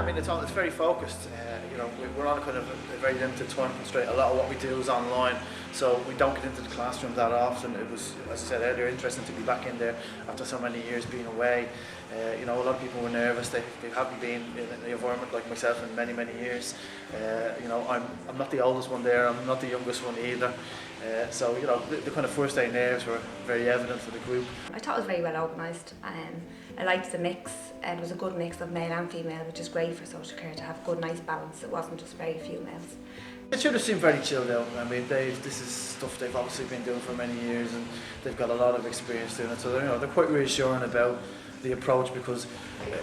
mean it's very focused. You know, we're on a kind of a very limited time constraint. A lot of what we do is online, so we don't get into the classroom that often. It was, as I said earlier, interesting to be back in there after so many years being away. You know, a lot of people were nervous. They haven't been in the environment like myself in many years. You know, I'm not the oldest one there. I'm not the youngest one either. So you know, the kind of first day nerves were very evident for the group. I thought it was very well organised. I liked the mix. It was a good mix of male and female, which is great for social care to have a good, nice balance. It wasn't just very few males. It should have seemed very chilled out. I mean, this is stuff they've obviously been doing for many years, and they've got a lot of experience doing it. So they're quite reassuring about the approach, because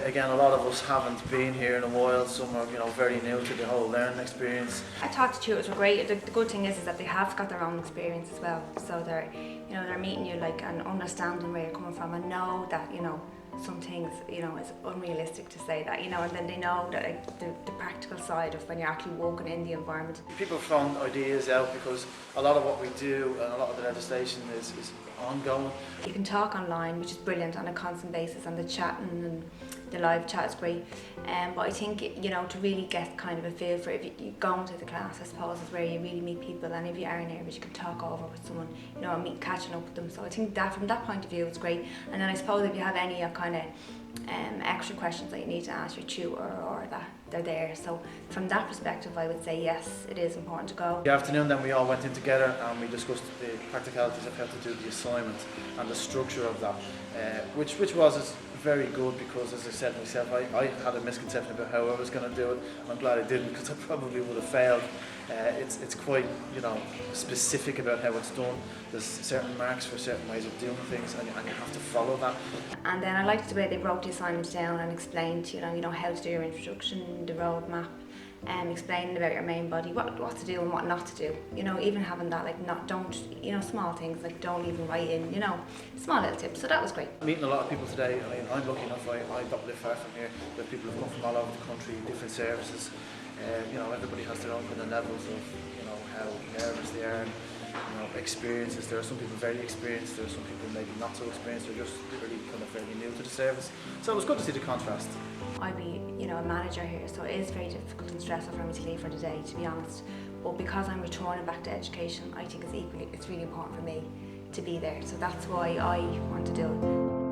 again, a lot of us haven't been here in a while. Some are, you know, very new to the whole learning experience. I thought the tutors were great. The good thing is that they have got their own experience as well. So they're meeting you like and understanding where you're coming from, and know that, you know, some things, you know, it's unrealistic to say that, you know, and then they know that like, the practical side of when you're actually walking in the environment. People throw ideas out because a lot of what we do and a lot of the legislation is ongoing. You can talk online, which is brilliant, on a constant basis, and the chatting and the live chat is great. But I think, you know, to really get kind of a feel for it, if you go into the class, I suppose, is where you really meet people, and if you are nervous, you can talk over with someone, you know, and catching up with them. So I think that from that point of view, it's great. And then I suppose if you have any kind of extra questions that you need to ask your tutor, or that they're there. So from that perspective, I would say yes, it is important to go. The afternoon then we all went in together and we discussed the practicalities of how to do the assignment and the structure of that, which was very good, because as I said myself, I had a misconception about how I was going to do it. I'm glad I didn't, because I probably would have failed. It's quite, you know, specific about how it's done. There's certain marks for certain ways of doing things, and you have to follow that. And then I liked the way they broke the assignments down and explained, you know how to do your introduction, the roadmap, explaining about your main body, what to do and what not to do. You know, even having that, like, you know, small things like don't even write in, you know, small little tips. So that was great. Meeting a lot of people today. I mean, I'm lucky enough. I don't live far from here. But people have come from all over the country, different services. You know, everybody has their own kind of levels of, you know, how nervous they are, and, you know, experiences. There are some people very experienced. There are some people maybe not so experienced. They're just really kind of fairly new to the service. So it was good to see the contrast. I'd be, you know, a manager here, so it is very difficult and stressful for me to leave for the day, to be honest. But because I'm returning back to education, I think it's really important for me to be there. So that's why I want to do it.